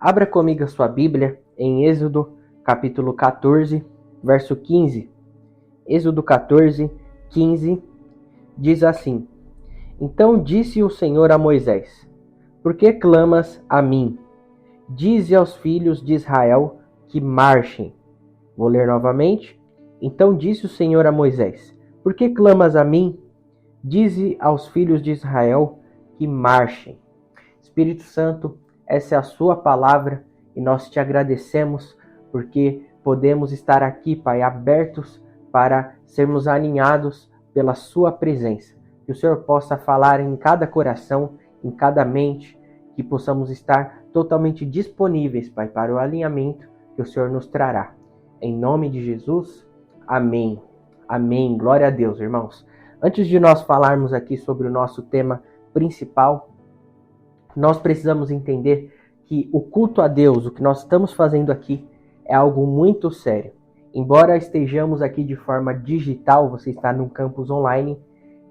Abra comigo a sua Bíblia em Êxodo, capítulo 14, verso 15. Êxodo 14, 15, diz assim: Então disse o Senhor a Moisés: Por que clamas a mim? Dize aos filhos de Israel que marchem. Vou ler novamente. Então disse o Senhor a Moisés: Por que clamas a mim? Dize aos filhos de Israel que marchem. Espírito Santo, essa é a sua palavra e nós te agradecemos porque podemos estar aqui, Pai, abertos para sermos alinhados pela sua presença. Que o Senhor possa falar em cada coração, em cada mente, que possamos estar totalmente disponíveis, Pai, para o alinhamento que o Senhor nos trará. Em nome de Jesus, amém. Amém. Glória a Deus, irmãos. Antes de nós falarmos aqui sobre o nosso tema principal, nós precisamos entender que o culto a Deus, o que nós estamos fazendo aqui, é algo muito sério. Embora estejamos aqui de forma digital, você está num campus online,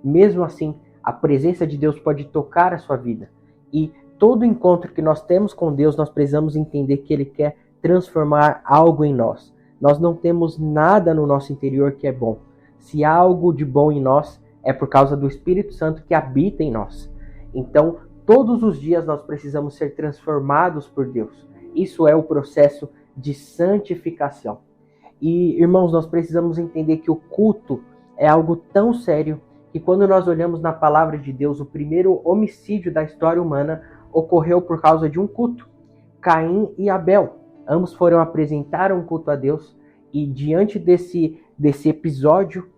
mesmo assim, a presença de Deus pode tocar a sua vida. E todo encontro que nós temos com Deus, nós precisamos entender que Ele quer transformar algo em nós. Nós não temos nada no nosso interior que é bom. Se há algo de bom em nós, é por causa do Espírito Santo que habita em nós. Então, todos os dias nós precisamos ser transformados por Deus. Isso é o processo de santificação. E, irmãos, nós precisamos entender que o culto é algo tão sério que quando nós olhamos na palavra de Deus, o primeiro homicídio da história humana ocorreu por causa de um culto. Caim e Abel, ambos foram apresentar um culto a Deus e diante desse episódio,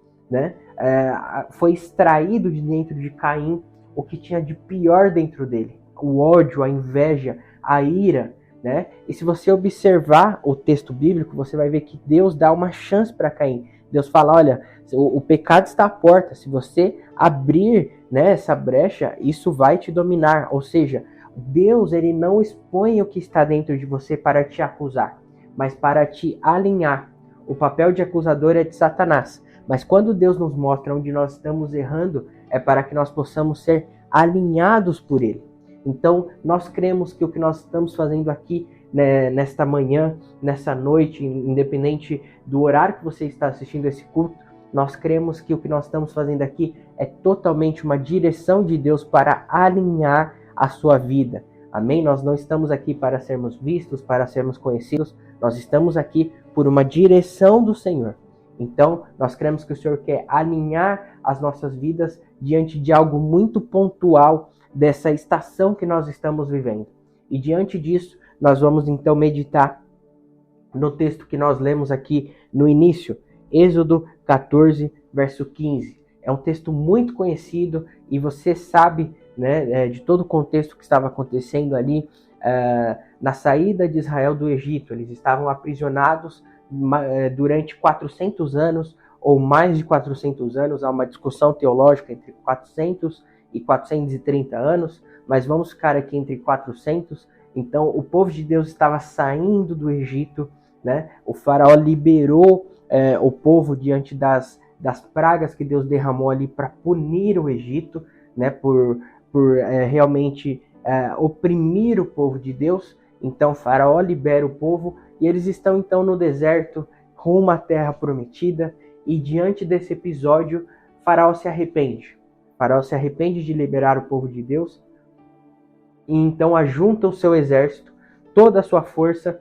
foi extraído de dentro de Caim o que tinha de pior dentro dele, o ódio, a inveja, a ira, né? E se você observar o texto bíblico, você vai ver que Deus dá uma chance para Caim. Deus fala, olha, o pecado está à porta, se você abrir, né, essa brecha, isso vai te dominar. Ou seja, Deus, ele não expõe o que está dentro de você para te acusar, mas para te alinhar. O papel de acusador é de Satanás. Mas quando Deus nos mostra onde nós estamos errando, é para que nós possamos ser alinhados por Ele. Então, nós cremos que o que nós estamos fazendo aqui, né, nesta manhã, nessa noite, independente do horário que você está assistindo esse culto, nós cremos que o que nós estamos fazendo aqui é totalmente uma direção de Deus para alinhar a sua vida. Amém? Nós não estamos aqui para sermos vistos, para sermos conhecidos, nós estamos aqui por uma direção do Senhor. Então, nós cremos que o Senhor quer alinhar as nossas vidas diante de algo muito pontual dessa estação que nós estamos vivendo. E diante disso, nós vamos então meditar no texto que nós lemos aqui no início, Êxodo 14, verso 15. É um texto muito conhecido e você sabe, né, de todo o contexto que estava acontecendo ali na saída de Israel do Egito. Eles estavam aprisionados durante 400 anos ou mais de 400 anos. Há uma discussão teológica entre 400 e 430 anos, mas vamos ficar aqui entre 400. Então o povo de Deus estava saindo do Egito, né? O faraó liberou o povo diante das pragas que Deus derramou ali para punir o Egito, né? Por realmente oprimir o povo de Deus. Então Faraó libera o povo e eles estão então no deserto, rumo à terra prometida. E diante desse episódio, Faraó se arrepende. Faraó se arrepende de liberar o povo de Deus e então ajunta o seu exército, toda a sua força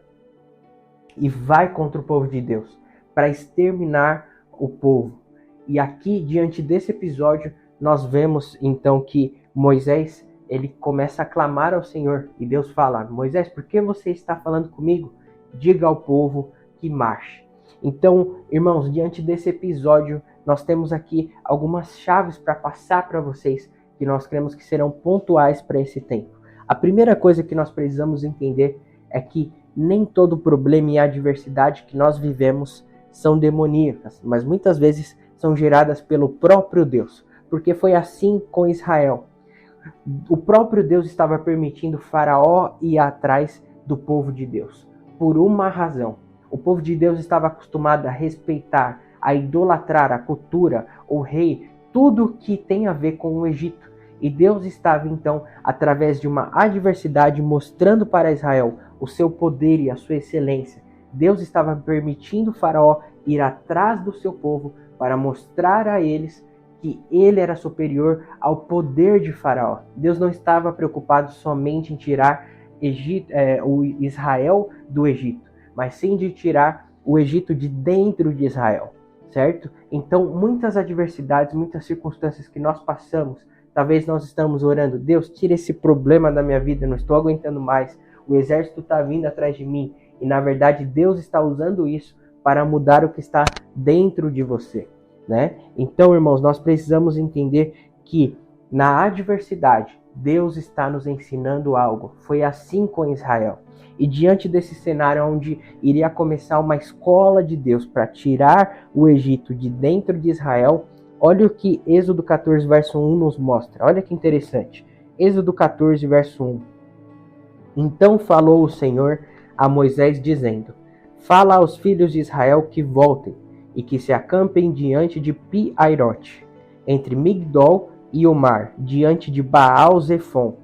e vai contra o povo de Deus para exterminar o povo. E aqui, diante desse episódio, nós vemos então que Moisés, ele começa a clamar ao Senhor e Deus fala, Moisés, por que você está falando comigo? Diga ao povo que marche. Então, irmãos, diante desse episódio, nós temos aqui algumas chaves para passar para vocês que nós cremos que serão pontuais para esse tempo. A primeira coisa que nós precisamos entender é que nem todo problema e adversidade que nós vivemos são demoníacas, mas muitas vezes são geradas pelo próprio Deus, porque foi assim com Israel. O próprio Deus estava permitindo Faraó ir atrás do povo de Deus, por uma razão. O povo de Deus estava acostumado a respeitar, a idolatrar a cultura, o rei, tudo que tem a ver com o Egito. E Deus estava então, através de uma adversidade, mostrando para Israel o seu poder e a sua excelência. Deus estava permitindo Faraó ir atrás do seu povo para mostrar a eles que ele era superior ao poder de Faraó. Deus não estava preocupado somente em tirar o Israel do Egito, mas sim de tirar o Egito de dentro de Israel, certo? Então, muitas adversidades, muitas circunstâncias que nós passamos, talvez nós estamos orando, Deus, tira esse problema da minha vida, eu não estou aguentando mais, o exército está vindo atrás de mim, e na verdade Deus está usando isso para mudar o que está dentro de você, né? Então, irmãos, nós precisamos entender que na adversidade, Deus está nos ensinando algo. Foi assim com Israel. E diante desse cenário onde iria começar uma escola de Deus para tirar o Egito de dentro de Israel, olha o que Êxodo 14, verso 1 nos mostra. Olha que interessante. Êxodo 14, verso 1. Então falou o Senhor a Moisés, dizendo: Fala aos filhos de Israel que voltem e que se acampem diante de Pi-Airote, entre Migdol e o mar, diante de Baal-Zefon.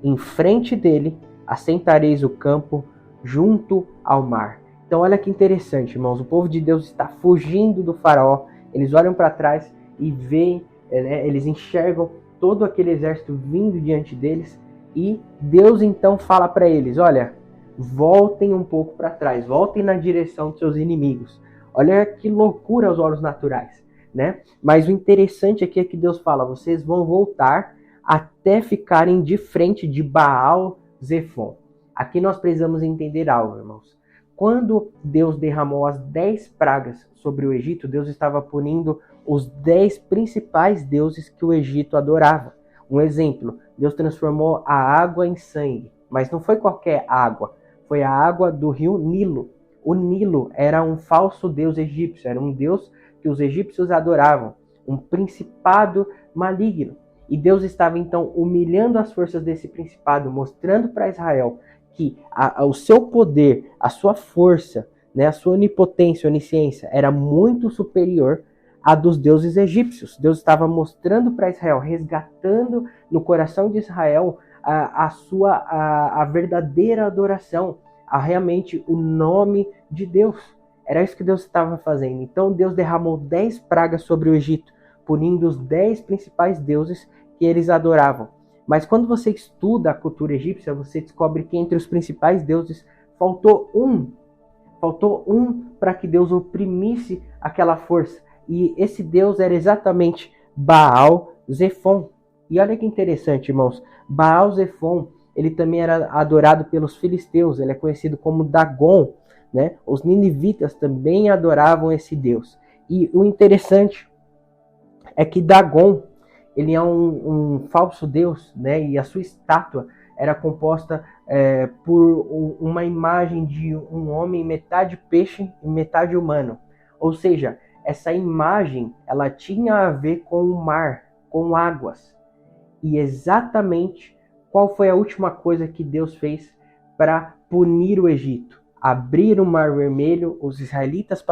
Em frente dele assentareis o campo junto ao mar. Então olha que interessante, irmãos. O povo de Deus está fugindo do faraó. Eles olham para trás e veem, eles enxergam todo aquele exército vindo diante deles. E Deus então fala para eles: olha, voltem um pouco para trás, voltem na direção dos seus inimigos. Olha que loucura aos olhos naturais, né? Mas o interessante aqui é que Deus fala: vocês vão voltar até ficarem de frente de Baal-Zefon. Aqui nós precisamos entender algo, irmãos. Quando Deus derramou as 10 pragas sobre o Egito, Deus estava punindo os 10 principais deuses que o Egito adorava. Um exemplo, Deus transformou a água em sangue, mas não foi qualquer água, foi a água do rio Nilo. O Nilo era um falso deus egípcio, era um deus que os egípcios adoravam, um principado maligno. E Deus estava então humilhando as forças desse principado, mostrando para Israel que o seu poder, a sua força, né, a sua onipotência, onisciência era muito superior à dos deuses egípcios. Deus estava mostrando para Israel, resgatando no coração de Israel a verdadeira adoração, realmente o nome de Deus. Era isso que Deus estava fazendo. Então Deus derramou 10 pragas sobre o Egito, punindo os 10 principais deuses que eles adoravam. Mas quando você estuda a cultura egípcia, você descobre que entre os principais deuses faltou um para que Deus oprimisse aquela força. E esse Deus era exatamente Baal-Zefon. E olha que interessante, irmãos. Baal-Zefon, ele também era adorado pelos filisteus. Ele é conhecido como Dagon, né? Os ninivitas também adoravam esse Deus. E o interessante é que Dagon, ele é um falso deus, né? E a sua estátua era composta por uma imagem de um homem metade peixe e metade humano. Ou seja, essa imagem ela tinha a ver com o mar, com águas. E exatamente qual foi a última coisa que Deus fez para punir o Egito? Abrir o Mar Vermelho, os israelitas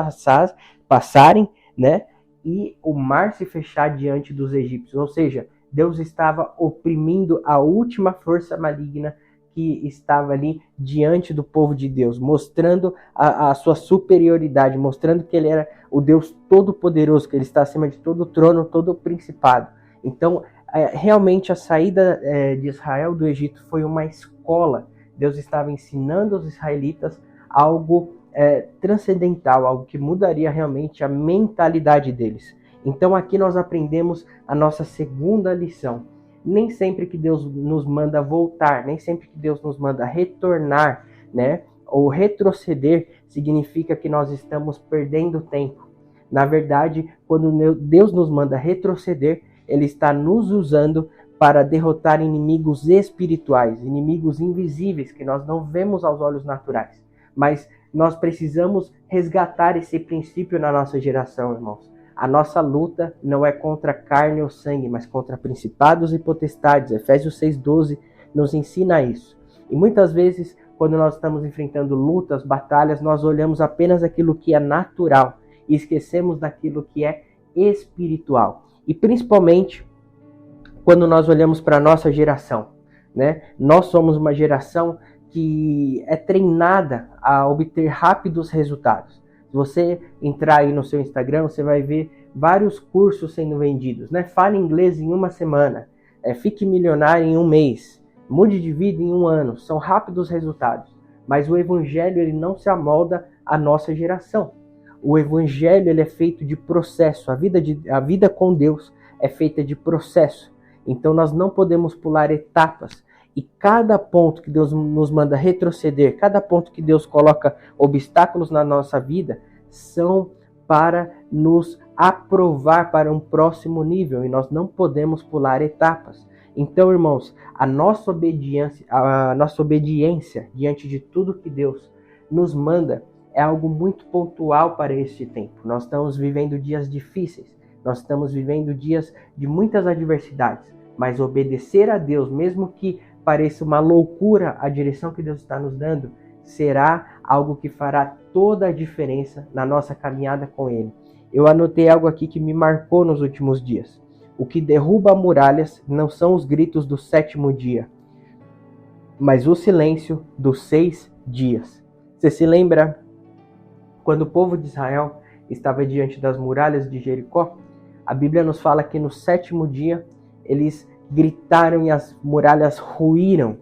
passarem, né? E o mar se fechar diante dos egípcios. Ou seja, Deus estava oprimindo a última força maligna que estava ali diante do povo de Deus, mostrando a sua superioridade, mostrando que ele era o Deus todo-poderoso, que ele está acima de todo trono, todo principado. Então, realmente a saída de Israel do Egito foi uma escola. Deus estava ensinando aos israelitas algo transcendental, algo que mudaria realmente a mentalidade deles. Então aqui nós aprendemos a nossa segunda lição. Nem sempre que Deus nos manda voltar, nem sempre que Deus nos manda retornar, né, ou retroceder, significa que nós estamos perdendo tempo. Na verdade, quando Deus nos manda retroceder, Ele está nos usando para derrotar inimigos espirituais, inimigos invisíveis que nós não vemos aos olhos naturais. Mas nós precisamos resgatar esse princípio na nossa geração, irmãos. A nossa luta não é contra carne ou sangue, mas contra principados e potestades. Efésios 6,12 nos ensina isso. E muitas vezes, quando nós estamos enfrentando lutas, batalhas, nós olhamos apenas aquilo que é natural e esquecemos daquilo que é espiritual. E principalmente quando nós olhamos para a nossa geração, né? Nós somos uma geração que é treinada a obter rápidos resultados. Se você entrar aí no seu Instagram, você vai ver vários cursos sendo vendidos, né? Fale inglês em uma semana, fique milionário em um mês, mude de vida em um ano. São rápidos resultados. Mas o evangelho ele não se amolda à nossa geração. O evangelho ele é feito de processo. A vida com Deus é feita de processo. Então nós não podemos pular etapas. E cada ponto que Deus nos manda retroceder, cada ponto que Deus coloca obstáculos na nossa vida, são para nos aprovar para um próximo nível. E nós não podemos pular etapas. Então, irmãos, a nossa obediência diante de tudo que Deus nos manda é algo muito pontual para este tempo. Nós estamos vivendo dias difíceis, nós estamos vivendo dias de muitas adversidades, mas obedecer a Deus, mesmo que pareça uma loucura a direção que Deus está nos dando, será algo que fará toda a diferença na nossa caminhada com Ele. Eu anotei algo aqui que me marcou nos últimos dias. O que derruba muralhas não são os gritos do 7º dia, mas o silêncio dos 6 dias. Você se lembra quando o povo de Israel estava diante das muralhas de Jericó? A Bíblia nos fala que no 7º dia eles gritaram e as muralhas ruíram,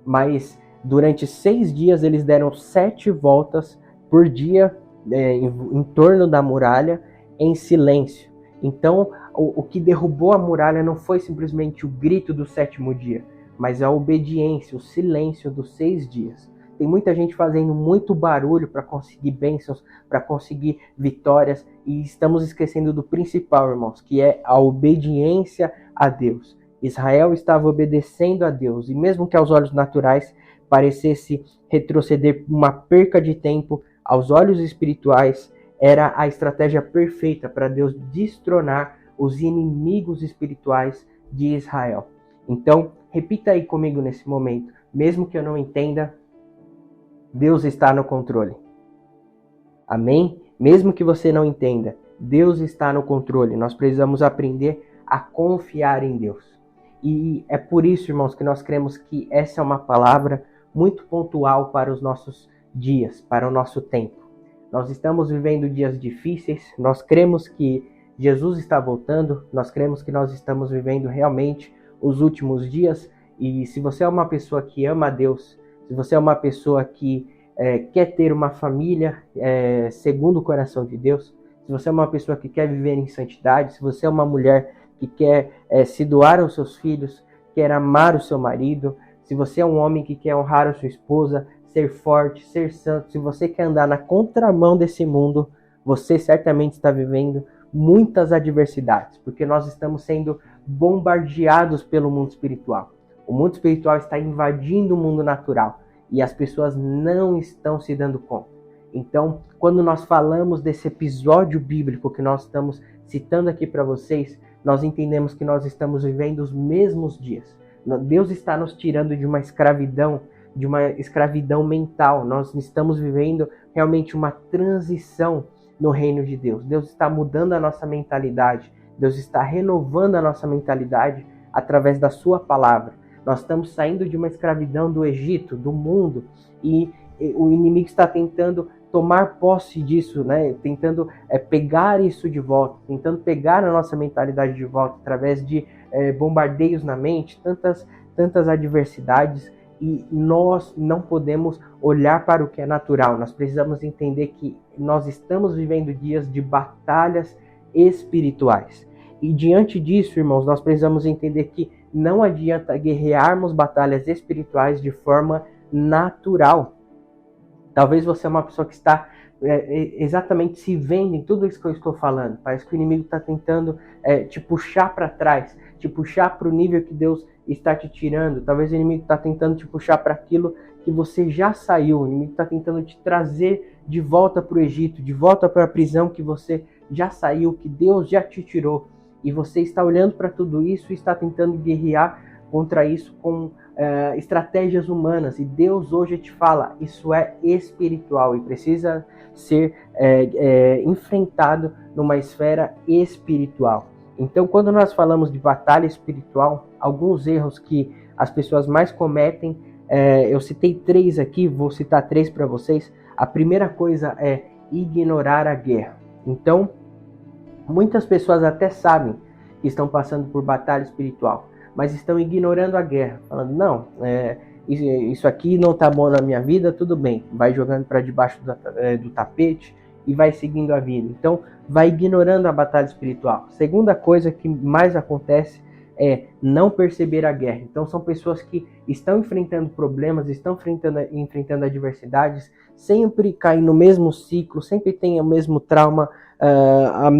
mas durante 6 dias eles deram 7 voltas por dia em torno da muralha em silêncio. Então, o que derrubou a muralha não foi simplesmente o grito do 7º dia, mas a obediência, o silêncio dos 6 dias. Tem muita gente fazendo muito barulho para conseguir bênçãos, para conseguir vitórias, e estamos esquecendo do principal, irmãos, que é a obediência a Deus. Israel estava obedecendo a Deus, e mesmo que aos olhos naturais parecesse retroceder uma perca de tempo, aos olhos espirituais era a estratégia perfeita para Deus destronar os inimigos espirituais de Israel. Então, repita aí comigo nesse momento. Mesmo que eu não entenda, Deus está no controle. Amém? Mesmo que você não entenda, Deus está no controle. Nós precisamos aprender a confiar em Deus. E é por isso, irmãos, que nós cremos que essa é uma palavra muito pontual para os nossos dias, para o nosso tempo. Nós estamos vivendo dias difíceis, nós cremos que Jesus está voltando, nós cremos que nós estamos vivendo realmente os últimos dias, e se você é uma pessoa que ama a Deus, se você é uma pessoa que quer ter uma família segundo o coração de Deus, se você é uma pessoa que quer viver em santidade, se você é uma mulher que quer se doar aos seus filhos, quer amar o seu marido, se você é um homem que quer honrar a sua esposa, ser forte, ser santo, se você quer andar na contramão desse mundo, você certamente está vivendo muitas adversidades, porque nós estamos sendo bombardeados pelo mundo espiritual. O mundo espiritual está invadindo o mundo natural e as pessoas não estão se dando conta. Então, quando nós falamos desse episódio bíblico que nós estamos citando aqui para vocês, nós entendemos que nós estamos vivendo os mesmos dias. Deus está nos tirando de uma escravidão mental. Nós estamos vivendo realmente uma transição no reino de Deus. Deus está mudando a nossa mentalidade. Deus está renovando a nossa mentalidade através da sua palavra. Nós estamos saindo de uma escravidão do Egito, do mundo, e o inimigo está tentando tomar posse disso, né? Tentando pegar isso de volta, tentando pegar a nossa mentalidade de volta através de bombardeios na mente, tantas adversidades, e nós não podemos olhar para o que é natural. Nós precisamos entender que nós estamos vivendo dias de batalhas espirituais. E diante disso, irmãos, nós precisamos entender que não adianta guerrearmos batalhas espirituais de forma natural. Talvez você é uma pessoa que está exatamente se vendo em tudo isso que eu estou falando. Parece que o inimigo está tentando te puxar para trás, te puxar para o nível que Deus está te tirando. Talvez o inimigo está tentando te puxar para aquilo que você já saiu. O inimigo está tentando te trazer de volta para o Egito, de volta para a prisão que você já saiu, que Deus já te tirou. E você está olhando para tudo isso e está tentando guerrear contra isso com estratégias humanas. E Deus hoje te fala, isso é espiritual e precisa ser enfrentado numa esfera espiritual. Então, quando nós falamos de batalha espiritual, alguns erros que as pessoas mais cometem Eu citei 3 aqui, vou citar 3 para vocês. A primeira coisa é ignorar a guerra. Então, muitas pessoas até sabem que estão passando por batalha espiritual, mas estão ignorando a guerra, falando, não, isso aqui não tá bom na minha vida, tudo bem, vai jogando para debaixo do tapete e vai seguindo a vida. Então, vai ignorando a batalha espiritual. Segunda coisa que mais acontece é não perceber a guerra. Então, são pessoas que estão enfrentando problemas, estão enfrentando adversidades, sempre caem no mesmo ciclo, sempre tem o mesmo trauma, a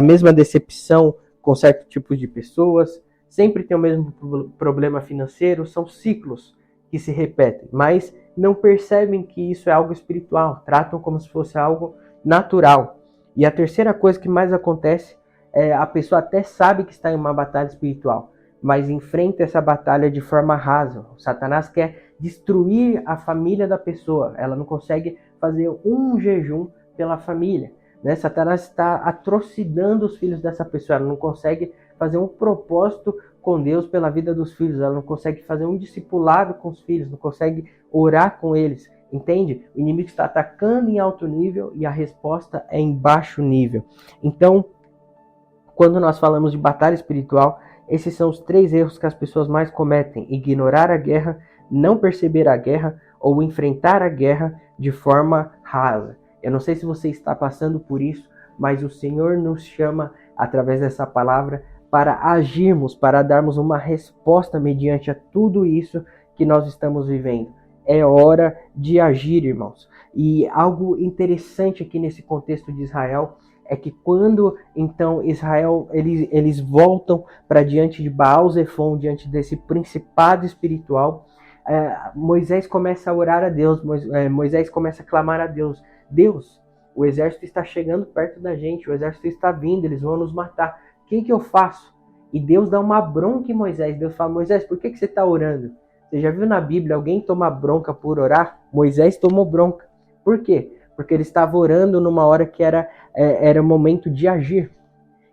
mesma decepção com certo tipo de pessoas, sempre tem o mesmo problema financeiro, são ciclos que se repetem, mas não percebem que isso é algo espiritual, tratam como se fosse algo natural. E a terceira coisa que mais acontece é a pessoa até sabe que está em uma batalha espiritual, mas enfrenta essa batalha de forma rasa. O Satanás quer destruir a família da pessoa, ela não consegue fazer um jejum pela família. Né? Satanás está atrocidando os filhos dessa pessoa, ela não consegue fazer um propósito com Deus pela vida dos filhos, ela não consegue fazer um discipulado com os filhos, não consegue orar com eles, entende? O inimigo está atacando em alto nível e a resposta é em baixo nível. Então, quando nós falamos de batalha espiritual, esses são os 3 erros que as pessoas mais cometem: ignorar a guerra, não perceber a guerra ou enfrentar a guerra de forma rasa. Eu não sei se você está passando por isso, mas o Senhor nos chama, através dessa palavra, para agirmos, para darmos uma resposta mediante a tudo isso que nós estamos vivendo. É hora de agir, irmãos. E algo interessante aqui nesse contexto de Israel é que quando então Israel eles voltam para diante de Baal-Zefon, diante desse principado espiritual, Moisés começa a orar a Deus, Moisés começa a clamar a Deus: Deus, o exército está chegando perto da gente, o exército está vindo, eles vão nos matar, o que eu faço? E Deus dá uma bronca em Moisés. Deus fala: Moisés, por que você está orando? Você já viu na Bíblia alguém tomar bronca por orar? Moisés tomou bronca. Por quê? Porque ele estava orando numa hora que era momento de agir.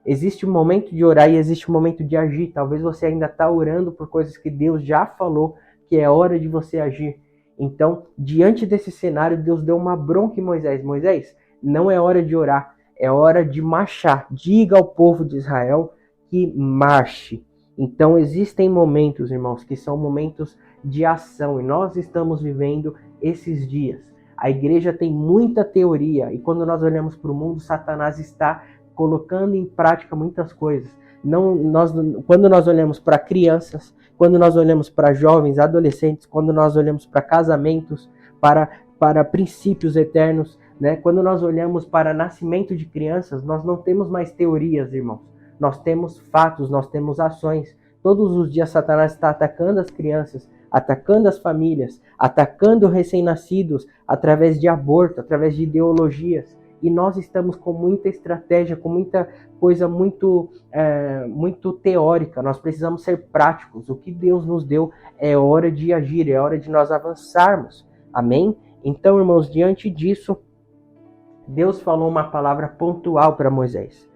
Existe um momento de orar e existe um momento de agir. Talvez você ainda está orando por coisas que Deus já falou que é hora de você agir. Então, diante desse cenário, Deus deu uma bronca em Moisés. Moisés, não é hora de orar, é hora de marchar. Diga ao povo de Israel que marche. Então, existem momentos, irmãos, que são momentos de ação. E nós estamos vivendo esses dias. A igreja tem muita teoria. E quando nós olhamos para o mundo, Satanás está colocando em prática muitas coisas. Quando nós olhamos para crianças, quando nós olhamos para jovens, adolescentes, quando nós olhamos para casamentos, para princípios eternos, né? Quando nós olhamos para nascimento de crianças, nós não temos mais teorias, irmãos. Nós temos fatos, nós temos ações. Todos os dias Satanás está atacando as crianças, atacando as famílias, atacando recém-nascidos através de aborto, através de ideologias. E nós estamos com muita estratégia, com muita coisa muito teórica. Nós precisamos ser práticos. O que Deus nos deu é hora de agir, é hora de nós avançarmos. Amém? Então, irmãos, diante disso, Deus falou uma palavra pontual para Moisés: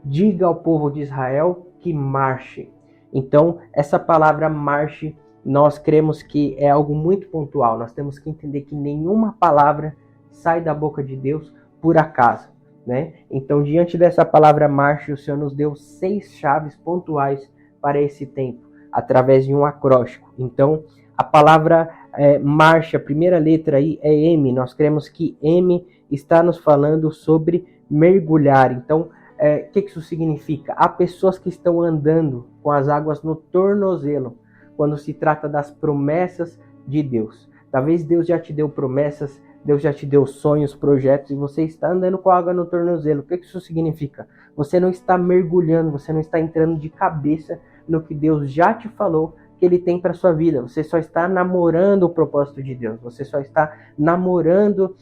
diga ao povo de Israel que marche. Então, essa palavra marche, nós cremos que é algo muito pontual. Nós temos que entender que nenhuma palavra sai da boca de Deus por acaso, né? Então, diante dessa palavra marche, o Senhor nos deu 6 chaves pontuais para esse tempo, através de um acróstico. Então, a palavra marche, a primeira letra aí é M. Nós cremos que M está nos falando sobre mergulhar. Então, o que isso significa? Há pessoas que estão andando com as águas no tornozelo quando se trata das promessas de Deus. Talvez Deus já te deu promessas, Deus já te deu sonhos, projetos, e você está andando com a água no tornozelo. O que isso significa? Você não está mergulhando, você não está entrando de cabeça no que Deus já te falou que Ele tem para sua vida. Você só está namorando o propósito de Deus. Você só está namorando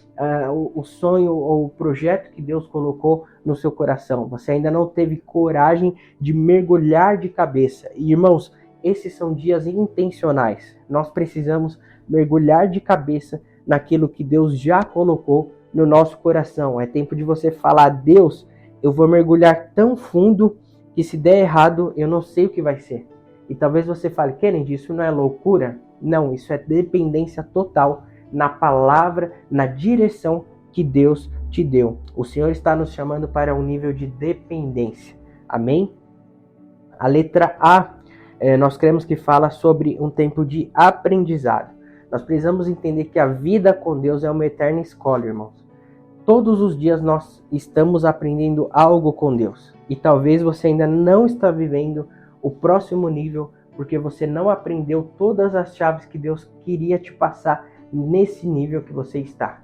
o sonho ou o projeto que Deus colocou no seu coração. Você ainda não teve coragem de mergulhar de cabeça. E, irmãos, esses são dias intencionais. Nós precisamos mergulhar de cabeça naquilo que Deus já colocou no nosso coração. É tempo de você falar: Deus, eu vou mergulhar tão fundo que se der errado, eu não sei o que vai ser. E talvez você fale: Kennedy, isso não é loucura? Não, isso é dependência total na palavra, na direção que Deus te deu. O Senhor está nos chamando para um nível de dependência. Amém? A letra A, nós queremos que fala sobre um tempo de aprendizado. Nós precisamos entender que a vida com Deus é uma eterna escola, irmãos. Todos os dias nós estamos aprendendo algo com Deus. E talvez você ainda não está vivendo o próximo nível, porque você não aprendeu todas as chaves que Deus queria te passar nesse nível que você está,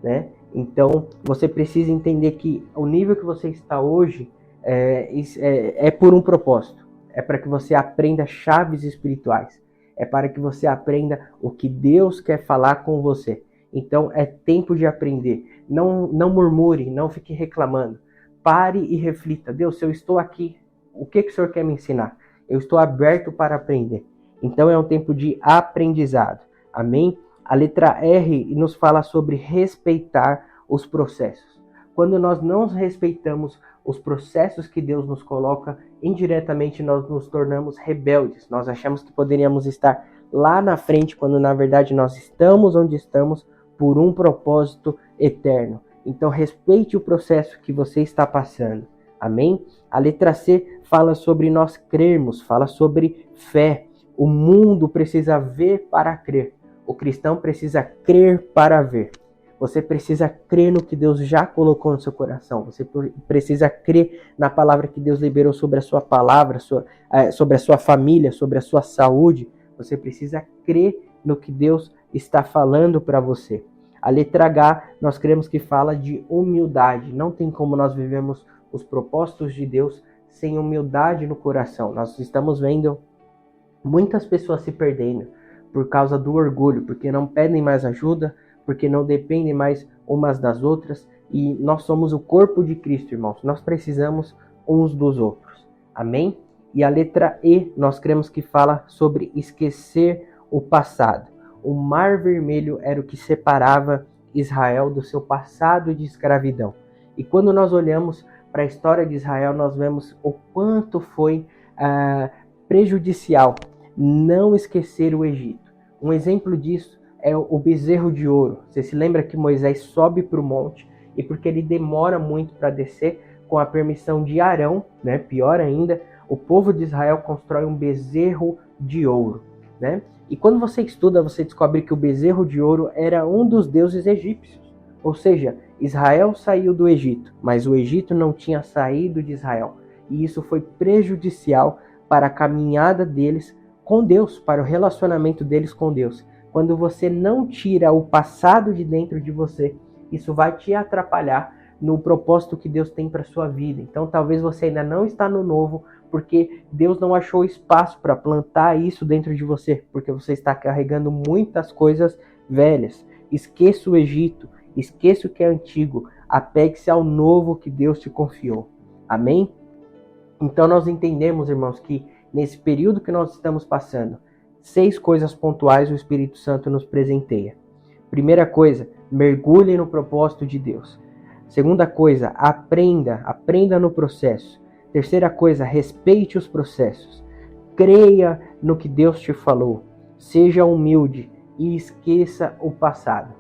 né? Então, você precisa entender que o nível que você está hoje é por um propósito. É para que você aprenda chaves espirituais. É para que você aprenda o que Deus quer falar com você. Então, é tempo de aprender. Não murmure, não fique reclamando. Pare e reflita. Deus, se eu estou aqui, o que o Senhor quer me ensinar? Eu estou aberto para aprender. Então, é um tempo de aprendizado. Amém? A letra R nos fala sobre respeitar os processos. Quando nós não respeitamos os processos que Deus nos coloca, indiretamente nós nos tornamos rebeldes. Nós achamos que poderíamos estar lá na frente, quando na verdade nós estamos onde estamos por um propósito eterno. Então respeite o processo que você está passando. Amém? A letra C fala sobre nós crermos, fala sobre fé. O mundo precisa ver para crer. O cristão precisa crer para ver. Você precisa crer no que Deus já colocou no seu coração. Você precisa crer na palavra que Deus liberou sobre a sua palavra, sobre a sua família, sobre a sua saúde. Você precisa crer no que Deus está falando para você. A letra H, nós cremos que fala de humildade. Não tem como nós vivemos os propósitos de Deus sem humildade no coração. Nós estamos vendo muitas pessoas se perdendo por causa do orgulho, porque não pedem mais ajuda, porque não dependem mais umas das outras, e nós somos o corpo de Cristo, irmãos. Nós precisamos uns dos outros. Amém? E a letra E, nós cremos que fala sobre esquecer o passado. O Mar Vermelho era o que separava Israel do seu passado de escravidão. E quando nós olhamos para a história de Israel, nós vemos o quanto foi prejudicial não esquecer o Egito. Um exemplo disso é o bezerro de ouro. Você se lembra que Moisés sobe para o monte, e porque ele demora muito para descer, com a permissão de Arão, né? Pior ainda, o povo de Israel constrói um bezerro de ouro, né? E quando você estuda, você descobre que o bezerro de ouro era um dos deuses egípcios. Ou seja, Israel saiu do Egito, mas o Egito não tinha saído de Israel. E isso foi prejudicial para a caminhada deles com Deus, para o relacionamento deles com Deus. Quando você não tira o passado de dentro de você, isso vai te atrapalhar no propósito que Deus tem para sua vida. Então talvez você ainda não está no novo, porque Deus não achou espaço para plantar isso dentro de você, porque você está carregando muitas coisas velhas. Esqueça o Egito, esqueça o que é antigo, apegue-se ao novo que Deus te confiou. Amém? Então nós entendemos, irmãos, que nesse período que nós estamos passando, 6 coisas pontuais o Espírito Santo nos presenteia. Primeira coisa, mergulhe no propósito de Deus. Segunda coisa, aprenda no processo. Terceira coisa, respeite os processos. Creia no que Deus te falou. Seja humilde e esqueça o passado.